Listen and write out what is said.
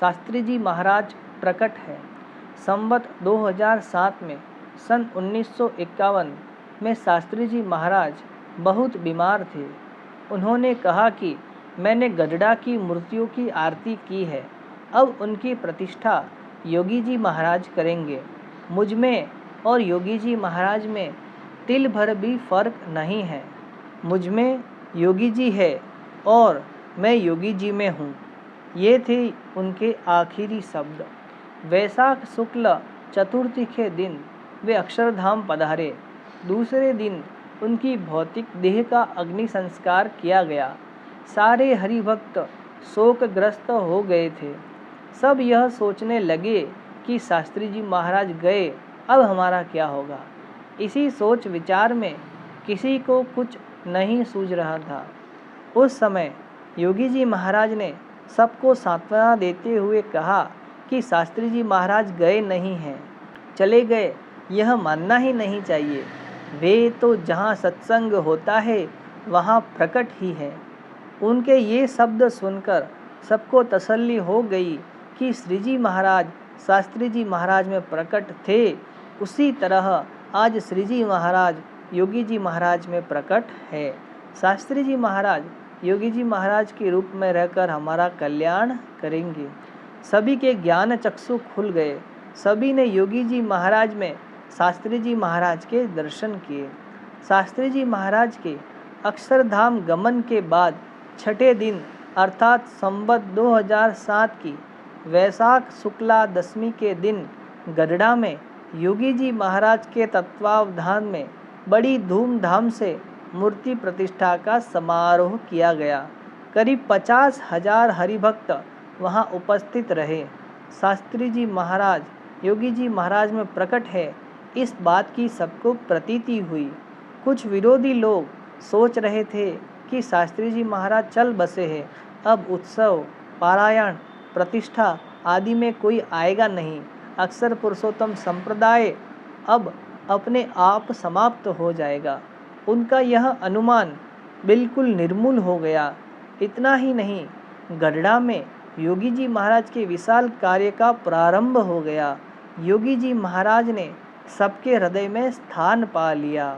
शास्त्री जी महाराज प्रकट है। संवत 2007 में सन 1951 में शास्त्री जी महाराज बहुत बीमार थे। उन्होंने कहा कि मैंने गढड़ा की मूर्तियों की आरती की है, अब उनकी प्रतिष्ठा योगी जी महाराज करेंगे। मुझ में और योगी जी महाराज में तिल भर भी फर्क नहीं है। मुझ में योगी जी है और मैं योगी जी में हूँ। ये थे उनके आखिरी शब्द। वैशाख शुक्ल चतुर्थी के दिन वे अक्षरधाम पधारे। दूसरे दिन उनकी भौतिक देह का अग्नि संस्कार किया गया। सारे हरिभक्त शोकग्रस्त हो गए थे। सब यह सोचने लगे कि शास्त्री जी महाराज गए, अब हमारा क्या होगा। इसी सोच विचार में किसी को कुछ नहीं सूझ रहा था। उस समय योगी जी महाराज ने सबको सांत्वना देते हुए कहा कि शास्त्री जी महाराज गए नहीं हैं, चले गए यह मानना ही नहीं चाहिए। वे तो जहाँ सत्संग होता है वहाँ प्रकट ही है। उनके ये शब्द सुनकर सबको तसल्ली हो गई कि श्री जी महाराज शास्त्री जी महाराज में प्रकट थे, उसी तरह आज श्री जी महाराज योगी जी महाराज में प्रकट है। शास्त्री जी महाराज योगी जी महाराज के रूप में रहकर हमारा कल्याण करेंगे। सभी के ज्ञान चक्षु खुल गए। सभी ने योगी जी महाराज में शास्त्री जी महाराज के दर्शन किए। शास्त्री जी महाराज के अक्षरधाम गमन के बाद छठे दिन अर्थात संवत 2007 की वैशाख शुक्ला दशमी के दिन गढड़ा में योगी जी महाराज के तत्वावधान में बड़ी धूमधाम से मूर्ति प्रतिष्ठा का समारोह किया गया। करीब 50,000 हरिभक्त वहां उपस्थित रहे। शास्त्री जी महाराज योगी जी महाराज में प्रकट है, इस बात की सबको प्रतीति हुई। कुछ विरोधी लोग सोच रहे थे कि शास्त्री जी महाराज चल बसे हैं, अब उत्सव, पारायण, प्रतिष्ठा आदि में कोई आएगा नहीं। अक्षर पुरुषोत्तम संप्रदाय अब अपने आप समाप्त हो जाएगा। उनका यह अनुमान बिल्कुल निर्मूल हो गया। इतना ही नहीं, गढड़ा में योगी जी महाराज के विशाल कार्य का प्रारंभ हो गया। योगी जी महाराज ने सबके हृदय में स्थान पा लिया।